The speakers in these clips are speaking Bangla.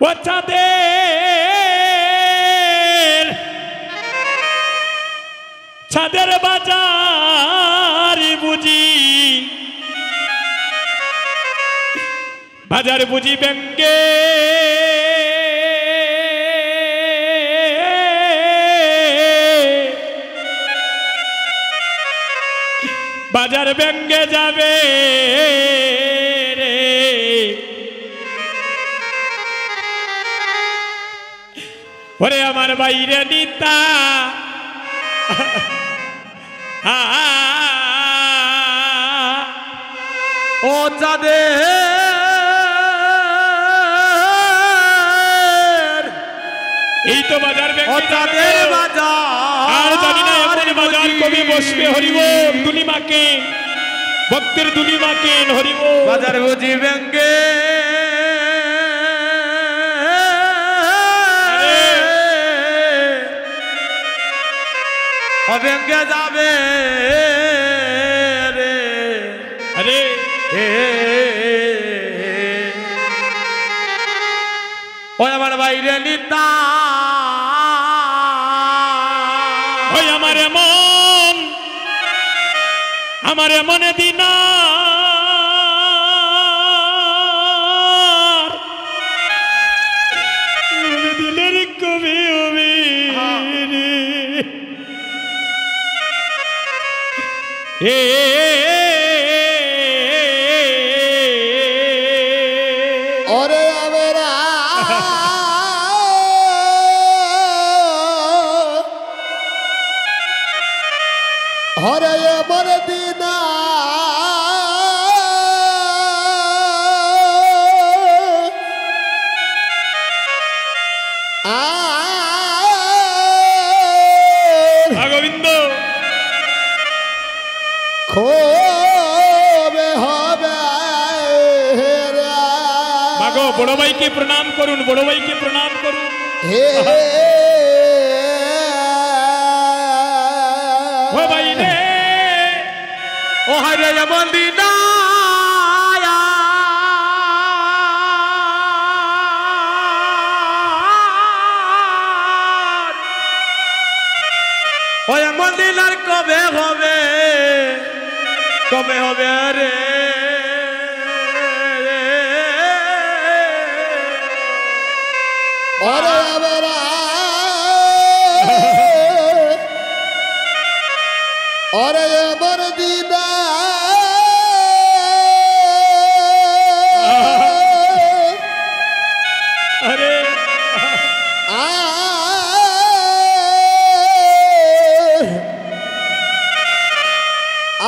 ও চাঁদের চাঁদের বাজার বুঝি বাজার বুঝি ব্যঙ্গে বাজার ব্যঙ্গে যাবে রে ওরে আমার বাইরে নিতা ও চাঁদের এই তো বাজার ও চাঁদের বাজার আর জানি না এমন বাজার কবি বসবে হরিবোল দুলিমাকে ভক্তের দুলিমাকে হরিবোল বাজার বুঝি ব্যঙ্গে ব্যঙ্গে যাবে রে আরে ওই আমার বাইরে নিতা ওই আমার এমন দিনা দিলের কবি ওরে আমরা হরে এমন দিনা গোবিন্দ খোবে হবে মাগো বড় ভাইকে প্রণাম করুন বড় ভাইকে প্রণাম করুন হে ও ভাই রে ও হরে এমন দিনা ও এমন দিন আর কবে হবে রে ওরে আমরা ওরে এমন দিনা আরে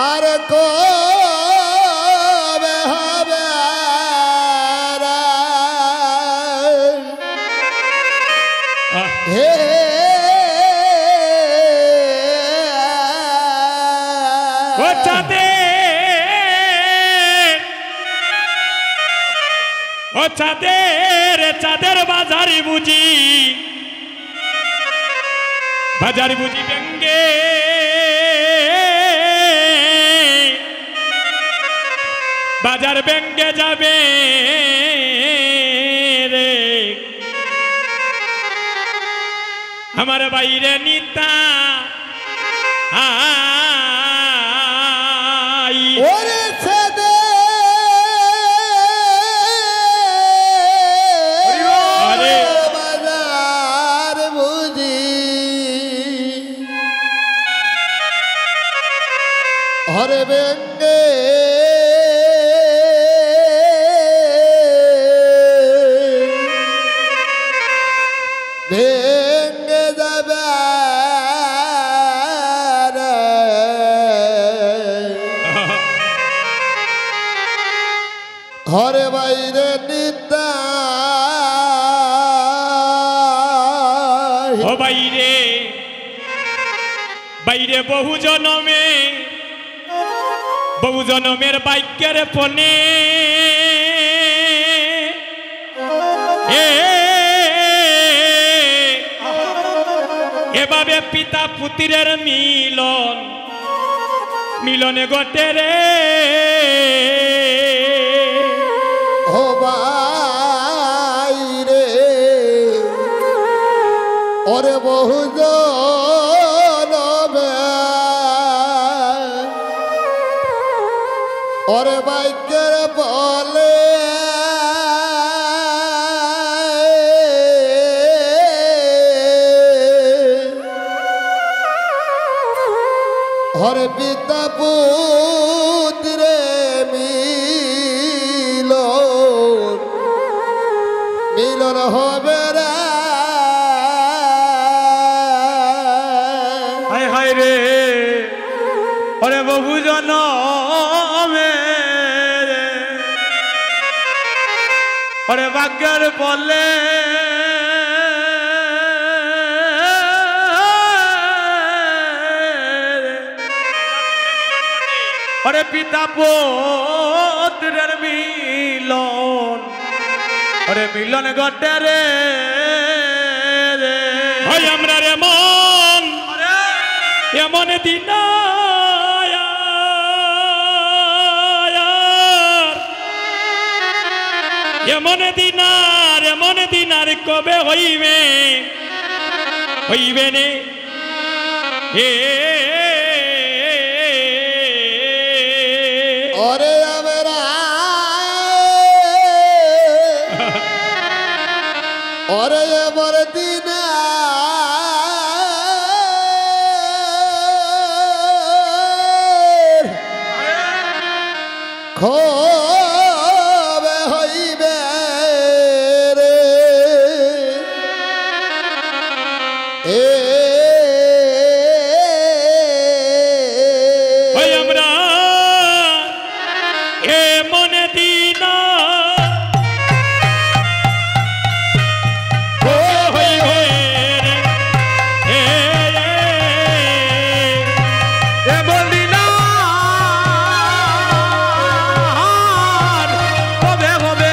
আর কবে হবে হে ও চাঁদের চাঁদের বাজারি বুঝি বাজারি বুঝি ব্যঙ্গে বাজার ব্যঙ্গে যাবে রে আমার বাইরে নিতা ওরে ছেদে আরে বাজার বুঝি হরে ব্যঙ্গে ভেঙ্গে যাবে ঘরে বাইরে নিতা ও বাইরে বাইরে বহু জনমের বাক্যের পনে এভাবে পিতা পুত্রের মিলনে ঘটে রে ও বাইরে ওরে বহু জনমে ওরে বাইকের বলে হরে পিতা পুত্রে মিলন হবে রে হায় হায় রে ওরে বহু জনমে ওরে ভাগ্যের বলে ওরে পিতা পুত্রের মিলন ওরে মিলন ঘটে রে ভাই আমরা এমন এমন দিন এমন দিনার কবে হইবে হইবে নে হে ওরে আমরা ওরে এমন দিন খবে হইবে রে ভাই আমরা এমন দিন হইবে রে এমন দিন কবে হবে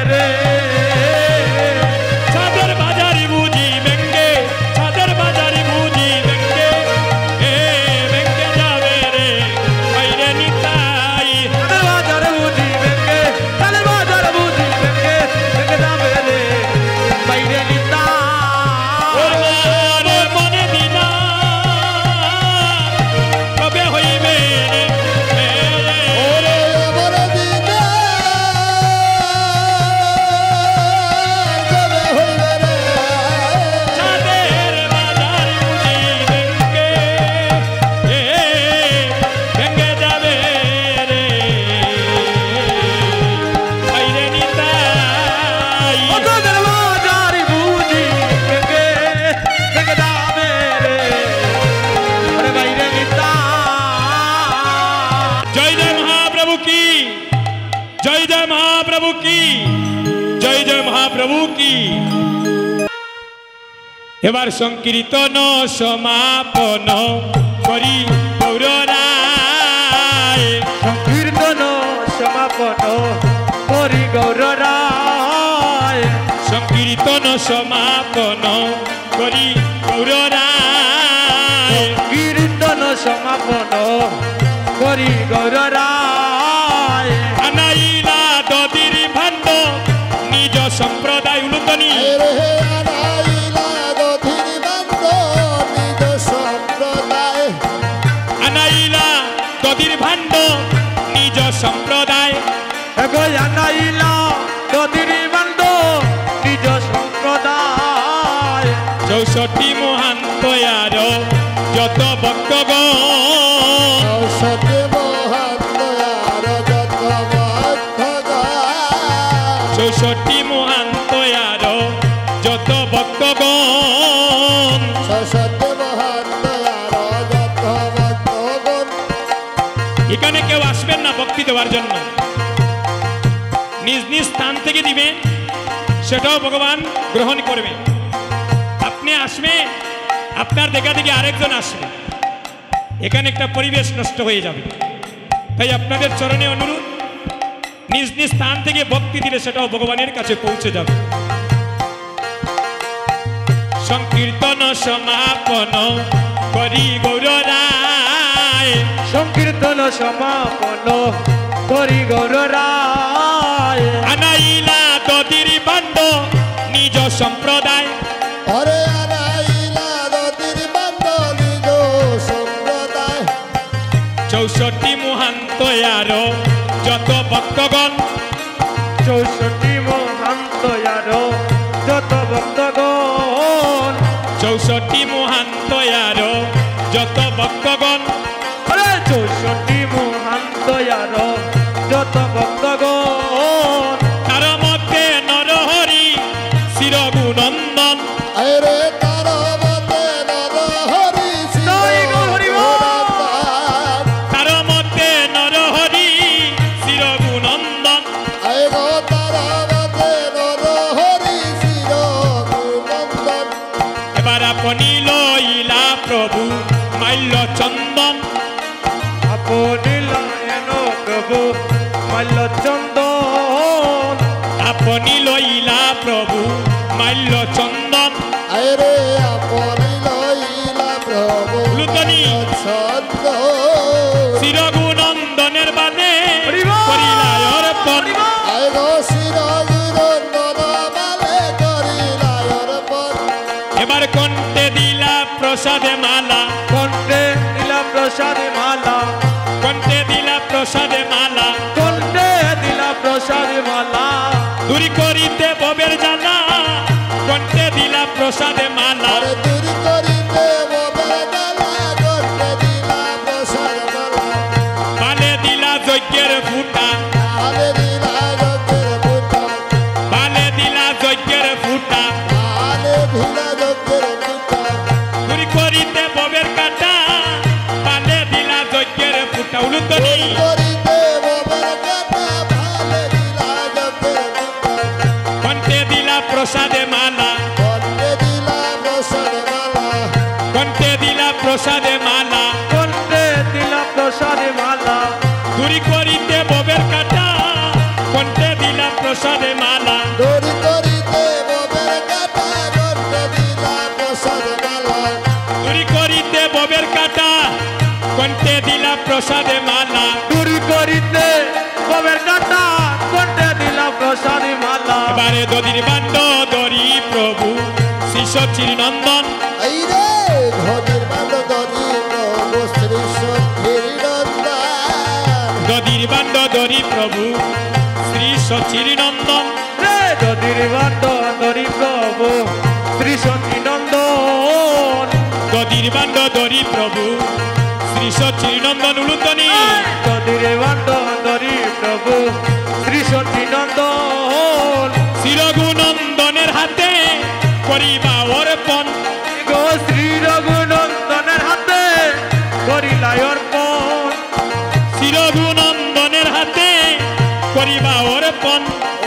রে ছাদের বাজারি বুঝি ব্যাংকে ছাদের বাজারি বুঝি ব্যাংকে ব্যাংকে যাবে রে বাইরে নিতাই তাদের বাজার বুঝি ব্যাংকে তাদের বাজার বুঝি ব্যাংকে ব্যাংকে যাবে রে বাইরে নিতা ওরে মনে দিনা কবে হইবে রে ওরে এমন দিন কবে হইবে রে ছাদের বাজারি বুঝি ব্যাংকে ব্যাংকে যাবে রে বাইরে নিতাই তাদের বাজার বুঝি ব্যাংকে ব্যাংকে যাবে রে ওরে বাইরে নিতা জয় জয় মহাপ্রভু কি জয় জয় মহাপ্রভু কি জয় জয় মহাপ্রভু কি এবার সংকীর্তন সমাপন করি গৌরায় সংকীর্তন সমাপন করি গৌর রায় সংকীর্তন সমাপন করি গৌরায় কীর্তন সমাপন করি গৌর রায় আনাইলা দদির ভাণ্ড নিজ সম্প্রদায় উলুতনি রে আনাইলা দধির বান্দ নিজ সম্প্রদায় আনাইলা দদির ভাণ্ড নিজ সম্প্রদায় এগো জানাইলা দদির বান্দ নিজ সম্প্রদায় 64 মহান তয়ার যত ভক্তগণ সতে মহাত্মার যত ভক্তগণ 64 মহান তয়ার যত ভক্তগণ সতে মহাত্মার যত ভক্তগণ এখানে কেউ আসবেন না ভক্তি দেওয়ার জন্য নিজ নিজ স্থান থেকে দিবেন সেটাও ভগবান গ্রহণ করবে আপনি আসবেন আপনার দেখা দেখি আরেকজন আসবে এখানে একটা পরিবেশ নষ্ট হয়ে যাবে তাই আপনাদের চরণে অনুরোধ নিজ নিজ স্থান থেকে ভক্তি দিলে সেটাও ভগবানের কাছে পৌঁছে যাবে সংকীর্তন সমাপন করি গৌরায় সংকীর্তন সমাপন করি গৌর রায় আনাইলা দদির বান্ড নিজ সম্প্রদায় হরে আনাইলা দয়ার যত ভক্তগণ 64 মহান দয়ার যত ভক্তগণ 64 মহান দয়ার যত ভক্তগণ আরে 64 মহান দয়ার যত ভক্তগণ তার মধ্যে নরহরি শিরগুনন্দন আরে তার মধ্যে নরহরি জয় গো হরি বল। তার মধ্যে নরহরি শিরগুনন্দন আয় গো তার মধ্যে নরহরি শিরগুনন্দন এবার আপনি লইলা প্রভু মাল্য চন্দন আপনি লায়ন প্রভু মাল্যচন্দন আপনি লইলা প্রভু মাল্য চন্দন আরে আপনি লইলা প্রভু লুতনি ছন্দ শিরগুনন্দনের বাদে হরি বল। করিলা অর্পণ আয় গো শিরগুনন্দন মালে করিলা অর্পণ এবার কণ্ঠে দিলা প্রসাদে মালা কণ্ঠে দিলা প্রসাদে মালা কণ্ঠে দিলা প্রসাদে মালা কণ্ঠে দিলা প্রসাদে মালা দূরি করিতে ববের জানা কণ্ঠে দিলা প্রসাদে মালা আরে দূর করিতে ববে দালা করতে দিলা প্রসাদ মালা বালে দিলা যজ্ঞের ফুটা আলে দিলা জগের বুটা বালে দিলা যজ্ঞের ফুটা আলে দিলা জগের বুটা দূরি করিতে ববের কাটা বালে দিলা যজ্ঞের ফুটা উলুতনি করিতে ববে কাটা ভালে দিলা জগের বুটা কণ্ঠে দিলা প্রসাদে মালা করতে দিলা প্রসাদ মালা কণ্ঠে দিলা প্রসাদে মালা কণ্ঠে দিলা প্রসাদে মালা দূরি করিতে ববের কাটা কণ্ঠে দিলা প্রসাদে মালা দূর করিতে ববে কাটা করতে দিলা প্রসাদ মালা দূরি করিতে ববের কাটা কণ্ঠে দিলা প্রসাদে মালা দূরি করিতে কবের কাটা কণ্ঠে দিলা প্রসাদে মালা এবারে দদির বান্ড দরি প্রভু শিষ্য চিরনন্দন আইরে ঘটির বান্ড দরি প্রভু শ্রী সত্যের নন্দন দদির বান্ড দরি প্রভু শ্রী সচিরনন্দন রে দদির বান্ড দরি প্রভু শ্রী সচিনন্দন দদির বান্ড দরি প্রভু শ্রী সচিরনন্দন উলুতনি দদির বান্ড দরি প্রভু শ্রী সচিনন্দন শিরগুনন্দনের হাতে করিবা অর্পণ গো শ্রী রঘুনন্দনের হাতে করিলা অর্পণ শিরগুনন্দনের হাতে করিবা অর্পণ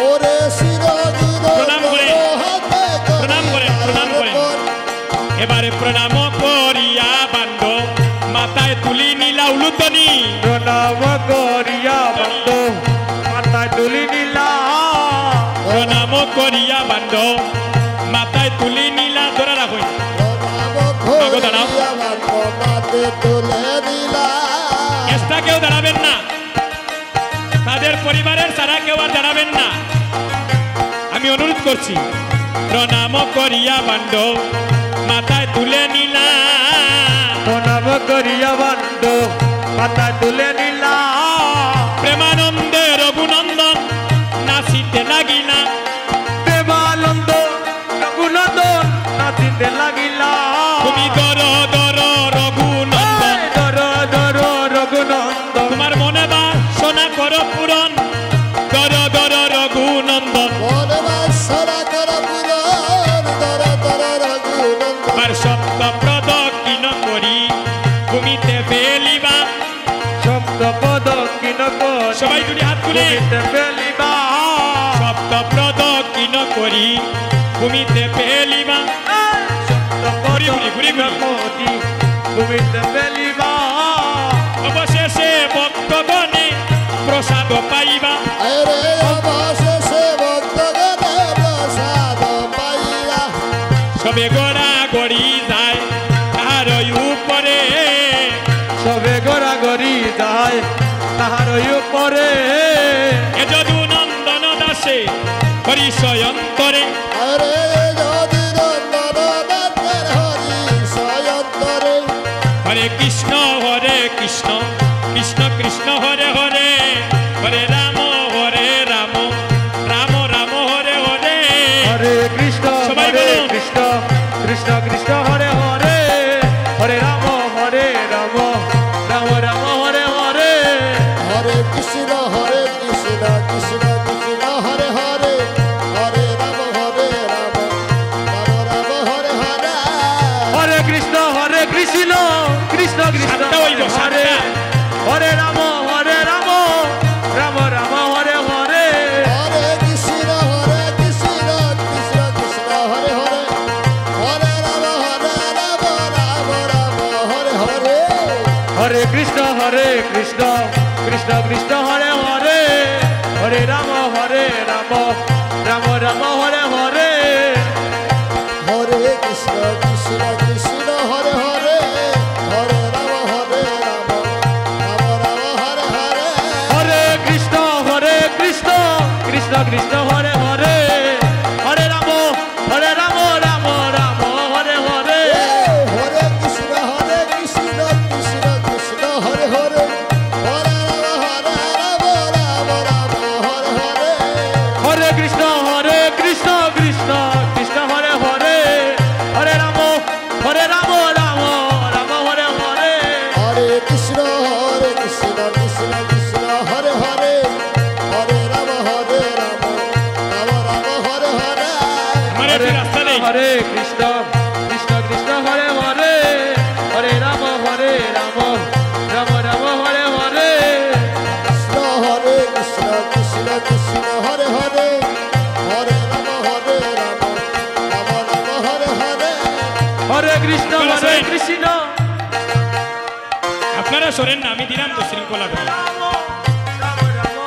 ওরে শিরগুণ প্রণাম করে, হাতে প্রণাম করে, প্রণাম করে। এবারে প্রণাম করিয়া বান্ড মাথায় তুলি নিলা উলুতনি প্রণাম করিয়া বন্ধ মাথায় তুলি নিলা প্রণাম করিয়া বান্ড মাথায় তুলি নিলা ধরে রাখুন মাগো দাঁড়াও। মাতে তুলে দিলা এক্সট্রা কেউ দাঁড়াবেন না তাদের পরিবারের সারা কেউ আর দাঁড়াবেন না আমি অনুরোধ করছি প্রণাম করিয়া বান্ড মাথায় তুলে নিলা প্রণাম করিয়া বন্ধ মাথায় তুলে নিলা প্রেমানন্দে রঘুনন্দন নাচিতে লাগিলা দেবানন্দ রঘুনন্দন নাচিতে লাগিলা তুমি দর দর রঘুনন্দন ধর ধর রঘুনন্দন তোমার মনে বা সোনা করো পূরণ দর দর রঘুনন্দন মনে বাসরা কর পুরন দর দর রঘুনন্দন আর সপ্ত প্রদক্ষিণ করি ভূমিতে ফেলিবা শব্দ পদ কিনক সবাই দুটি হাত তুলে ফেলিবা সপ্ত প্রদক্ষিণ করি ভূমিতে ফেলিবা ঘুরি ঘুরি ঘুরি ঘুরি ভূমিতে ফেলিবা অবশেষে ভক্তগণে প্রসাদ পাইবা আরে অবশেষে ভক্তগণে প্রসাদ পাইলা সবে গোড়া গড়ি যায় তাহার উপরে সবে গড়াগড়ি যায় তাহার উপরে এ যদু নন্দন দাসে হরিশয়ন্তরে আরে যদি নন্দন দাসের হরি সয়ন্তরে হরে কৃষ্ণ কৃষ্ণ কৃষ্ণ হরে হরে হরে কৃষ্ণ সবাই হরে বলুন। কৃষ্ণ কৃষ্ণ কৃষ্ণ হরে হরে হরে রাম রাম রাম রাম হরে হরে হরে কৃষ্ণ কৃষ্ণ কৃষ্ণ হরে হরে হরে রাম রাম রাম হরে হরে হরে কৃষ্ণ কৃষ্ণ কৃষ্ণ সাতটা হইল, হরে সাতটা। হরে রাম রাম রাম রাম হরে হরে হরে কৃষ্ণ কৃষ্ণ কৃষ্ণ হরে হরে হরে রাম রাম রাম হরে হরে হরে কৃষ্ণ কৃষ্ণ কৃষ্ণ কৃষ্ণ হরে হরে হরে রাম রাম রাম হরে হরে হরে কৃষ্ণ কৃষ্ণ কৃষ্ণ হরে হরে হরে রাম রাম রাম হরে হরে হরে কৃষ্ণ কৃষ্ণ কৃষ্ণ কৃষ্ণ হরে হরে হরে রাম রাম রাম হরে হরে হরে কৃষ্ণ কৃষ্ণ কৃষ্ণ হরে হরে হরে রাম রাম রাম হরে হরে হরে কৃষ্ণ কৃষ্ণ কৃষ্ণ কৃষ্ণ হরে হরে হরে রাম রাম রাম হরে হরে হরে কৃষ্ণ কৃষ্ণ কৃষ্ণ হরে হরে হরে রাম রাম হরে হরে আমার একটু রাস্তা নেই। হরে কৃষ্ণ কৃষ্ণ কৃষ্ণ হরে হরে হরে রাম রাম রাম হরে হরে কৃষ্ণ কৃষ্ণ কৃষ্ণ কৃষ্ণ হরে হরে হরে রাম রাম হরে হরে হরে কৃষ্ণ কৃষ্ণ আপনারা শোনেন না, আমি দিলাম তো শৃঙ্খলা করে।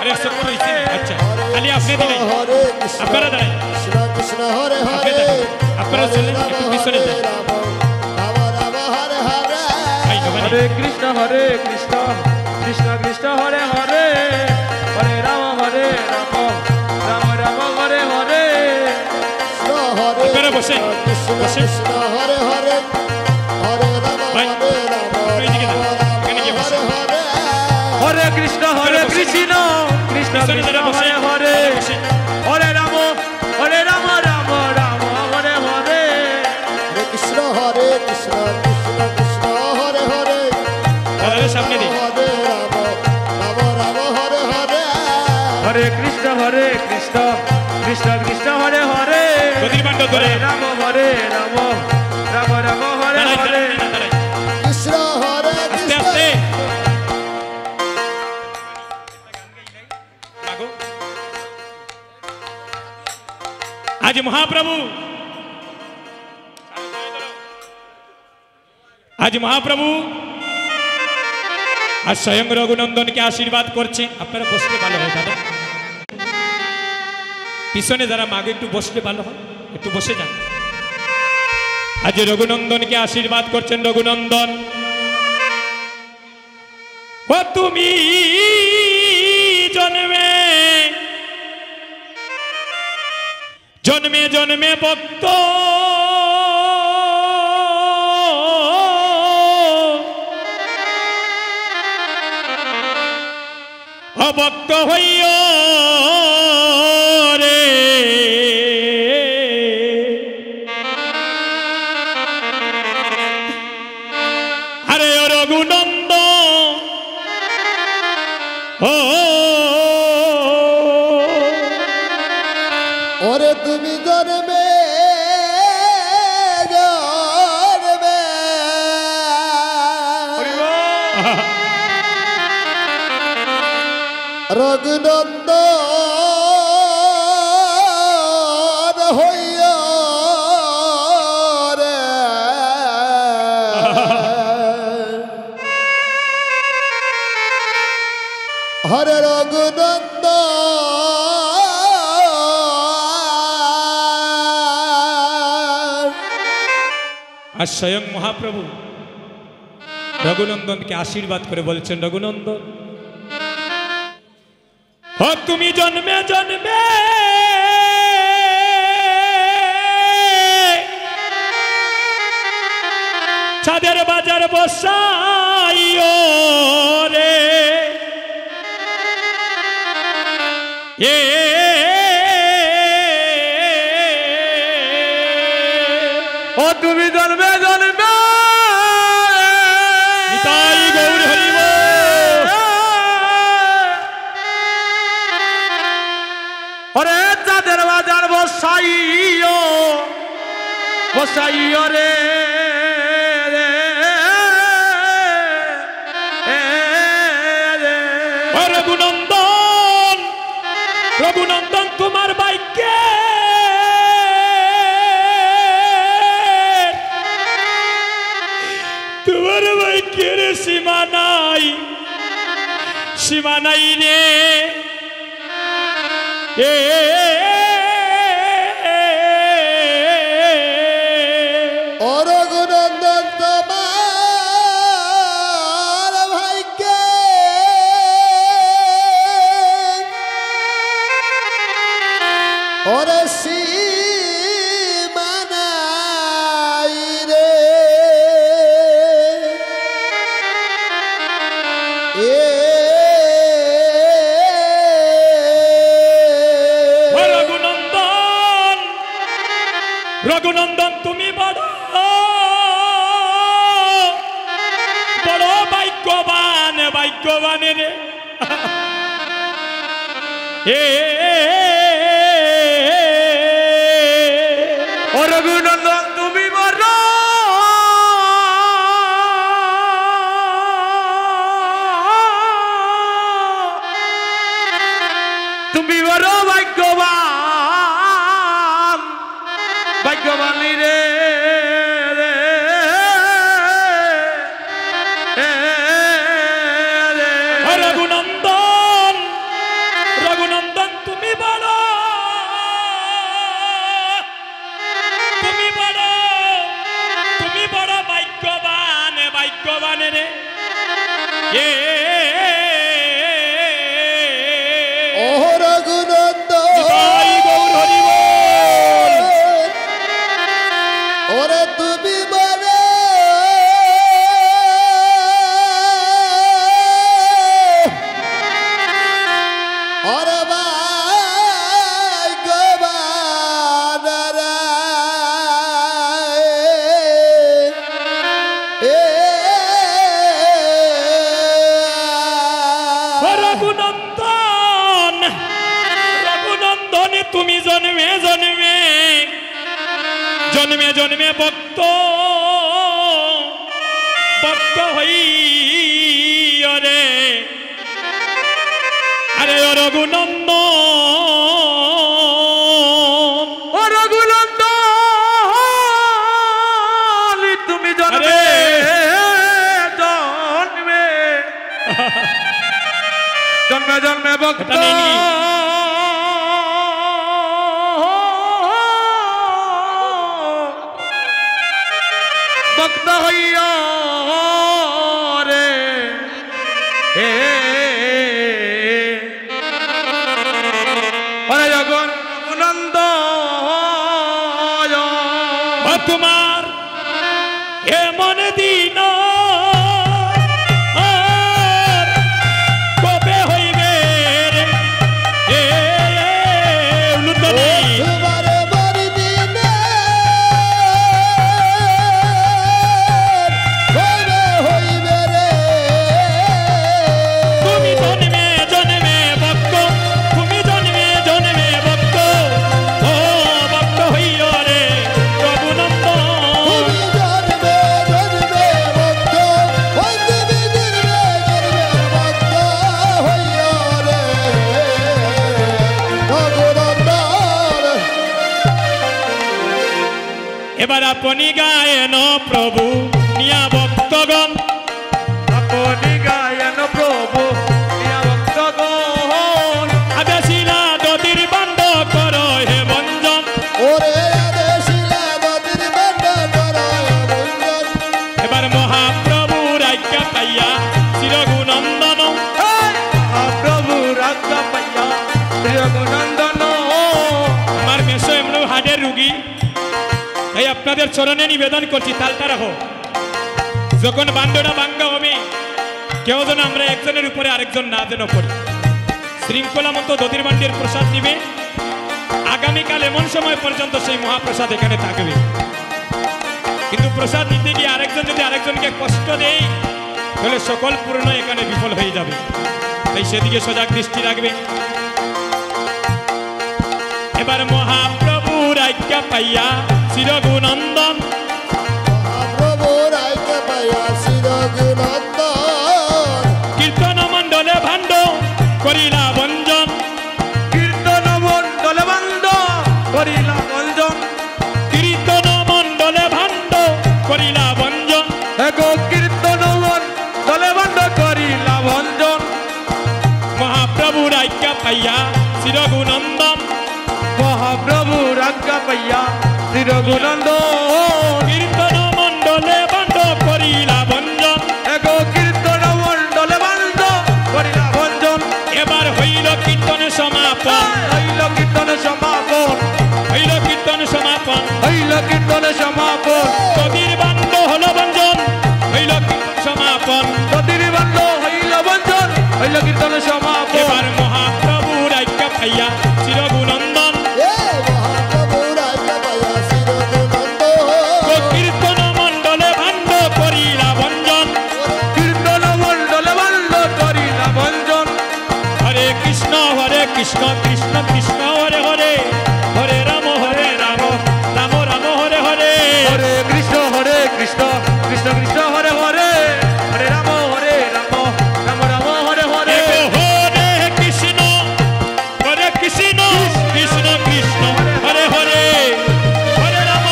আরে সত্য হয়েছে, আচ্ছা খালি আপনি দিলেন, হরে কৃষ্ণ আপনারা দাঁড়াই। কৃষ্ণ কৃষ্ণ হরে হরে আপনারা চলেন, একটু পিছনে যান। রাম হরে হরে ভাই দোকানে। হরে কৃষ্ণ কৃষ্ণ কৃষ্ণ কৃষ্ণ হরে হরে হরে রাম রাম রাম হরে হরে কৃষ্ণ হরে আপনারা বসেন, কৃষ্ণ বসেন। কৃষ্ণ হরে হরে হরে রাম ভাই, একটু এইদিকে যান, এখানে গিয়ে বসেন। হরে হরে কৃষ্ণ কৃষ্ণ কৃষ্ণ পিছনে কৃষ্ণ যারা বসেন, হরে হরে তারা বসেন। হরে রাম রাম রাম হরে হরে হরে কৃষ্ণ কৃষ্ণ কৃষ্ণ হরে হরে দাদাদের সামনে দিন। হরে রাম রাম হরে হরে হরে কৃষ্ণ কৃষ্ণ কৃষ্ণ কৃষ্ণ হরে হরে গতির্বাণ্ড ধরে। হরে রাম রাম রাম হরে দাঁড়াই, হরে দাঁড়াই, দাঁড়াই, দাঁড়াই। কৃষ্ণ হরে আস্তে কৃষ্ণ আস্তে। মাগো। আজ মহাপ্রভু আজ স্বয়ং রঘুনন্দনকে আশীর্বাদ করছে। আপনারা বসলে ভালো হয় দাদা, পিছনে যারা মাগে একটু বসলে ভালো হয়, একটু বসে যান। আজ রঘুনন্দনকে আশীর্বাদ করছেন। রঘুনন্দন, ও তুমি জন্মে জন্মে জন্মে ভক্ত অভক্ত হইও রে, আরে ও রঘুনন্দ ও ওরে তুমি জন্মে জন্মে রঘুনন্দ হইয়া রে হরে রঘুনন্দ আর স্বয়ং মহাপ্রভু রঘুনন্দনকে আশীর্বাদ করে বলছেন, রঘুনন্দন ও তুমি জন্মে জন্মে চাঁদের বাজার বসাইও রে, এ ও তুমি জন্মে জন্মে নিতাই গৌর হরি বল। ওরে চাঁদের বাজার বসাইও বসাইও রে রঘুনন্দন রঘুনন্দন তোমার বাইকে তোমার বাইকের সীমা নাই রে ও রঘুনন্দন তোমার ভাইকে ওরে সীমা নাই রে রঘুনন্দন রঘুনন্দন তুমি বড় বড় ভাগ্যবান রে ও রঘুনন্দন তুমি বড় তুমি বড় ভাগ্যবান রে রঘুনন্দন রঘুনন্দন তুমি বড় ভাগ্যবান রে ও রঘুনন্দন নিতাই গৌর হরি বল। ওরে তুমি বলে ওরে ভাই গোবানারা রঘুনন্দন রঘুনন্দন তুমি জন্মে জন্মে ভক্ত হই রে আরে রঘুনন্দন ও রঘুনন্দন তুমি জন্মে জন্মে ভক্ত এটা নেই। ভক্ত হইয়া রে যখন রঘুনন্দ তোমার এমন দিন কবে হইবে রে উলুতনি তোমার বাড়ি দিনে কবে হইবে রে তুমি জন্মে ভক্ত তুমি জন্মে ভক্ত ও ভক্ত হইও রে রঘুনন্দন তুমি জন্মে ভক্ত ওই তুমি জন্মে ভক্ত হইয়া রে রঘুনন্দন এবার আপনি গায়েন প্রভু নিয়া ভক্তগণ আপনি গায়ন প্রভু ইয়া ভক্তগণ আদেশিলা দদির বান্ড কর হে বঞ্জন ওরে আদেশিলা নদীর বান্ডা করায় বন্ধন এবার মহাপ্রভু রাজ্ঞা পাইয়া শ্রী রঘুনন্দন প্রভু রাজ্ঞা পাইয়া শ্রী রঘুনন্দন আমার মেশো এমন হার্টের রুগী তাই আপনাদের চরণে নিবেদন করছি তালটা রাখো যখন বান্ডটা ভাঙ্গা হবে কেউ যেন আমরা একজনের উপরে আরেকজন না যেন করি শৃঙ্খলা মতো দধির বান্ডের প্রসাদ নিবে আগামীকাল এমন সময় পর্যন্ত সেই মহাপ্রসাদ এখানে থাকবে কিন্তু প্রসাদ নিতে গিয়ে আরেকজন যদি আরেকজনকে কষ্ট দেয় তাহলে সকল পূর্ণ এখানে বিফল হয়ে যাবে। তাই সেদিকে সজাগ দৃষ্টি রাখবে। এবার মহাপ্রভুর আজ্ঞা পাইয়া চিরগুণন্দন মহাপ্রভুর আজ্ঞা পাইয়া চিরগুণন্দন কীর্তন মণ্ডলে ভাণ্ড করিলা বঞ্জন কীর্তন মণ্ডলে বন্ধ করিলা বঞ্জন কীর্তন মণ্ডলে ভাণ্ড করিলা বঞ্জন এগো কীর্তন মণ্ডলে বন্ধ করিলা বঞ্জন মহাপ্রভুর আজ্ঞা পাইয়া চিরগুণন্দন মহাপ্রভুর আজ্ঞা পাইয়া চিরগুণন্দন কীর্তন মণ্ডলে ভাণ্ড করিলা বঞ্জন এগো কীর্তন মণ্ডলে বন্ধ করিলা বঞ্জন এবার হইল কীর্তন সমাপন হইল কীর্তন সমাপন হইল কীর্তন সমাপন হইল কীর্তন সমাপন কবির বান্ড হল বঞ্জন হইল কীর্তন সমাপন নদীর বন্ধ হইল বঞ্জন হইল কীর্তন সমাপন এবার মহাপ্রভুর আজ্ঞা পাইয়া চিরগুণন্দন এ মহাপ্রভুর আজ্ঞা পাইয়া চিরগুণন্দন কীর্তন মণ্ডলে ভাণ্ড করিলা বঞ্জন কীর্তন মণ্ডলে বন্ধ করিলা বঞ্জন হরে কৃষ্ণ কৃষ্ণ কৃষ্ণ হরে হরে হরে রাম রাম রাম হরে হরে হরে কৃষ্ণ কৃষ্ণ কৃষ্ণ হরে হরে হরে রাম রাম রাম হরে হরে হরে কৃষ্ণ কৃষ্ণ কৃষ্ণ কৃষ্ণ হরে হরে হরে রাম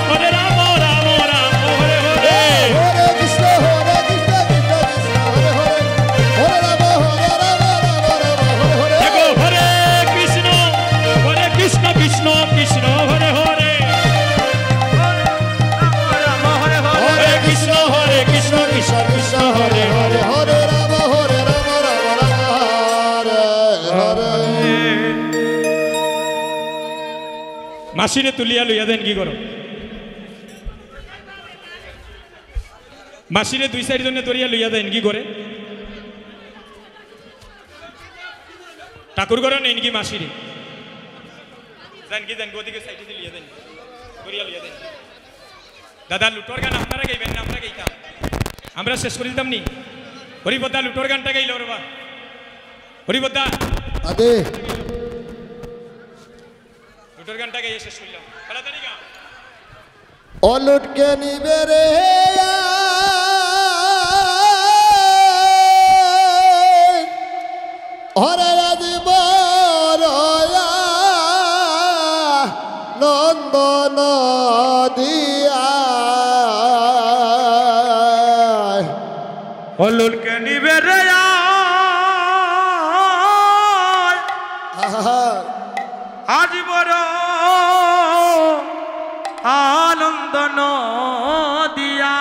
রাম রাম হরে হরে হরে কৃষ্ণ কৃষ্ণ কৃষ্ণ হরে হরে হরে রাম রাম রাম হরে হরে দেখো হরে কৃষ্ণ কৃষ্ণ কৃষ্ণ হরে হরে রাম হরে হরে হরে কৃষ্ণ কৃষ্ণ কৃষ্ণ হরে হরে হরে রাম রাম হরে হরে মাসিরে তুলিয়া লইয়া দেন কি করো মাসিরে দুই সাইড জন্য তরিয়া লইয়া দেন কি করে ঠাকুর ঘরে নেন কি মাসিরে দেন কি দেন ওদিকে সাইডে লিয়া দেন তরিয়া লইয়া দেন দাদা লুটোর গান আপনারা গাইবেন না আমরা গাইতাম আমরা শেষ করে দিতাম নি হরিপদ্দা লুটোর গানটা গাইল রে হরিপদ্দা আদে লুটোর গানটা গাইয়ে শেষ করলাম তাড়াতাড়ি গা অলুটকে নিবে রে হরে রাজীব নন্দন দিয়া হলুলকে নিবে রে আজ বড় আনন্দ দিয়া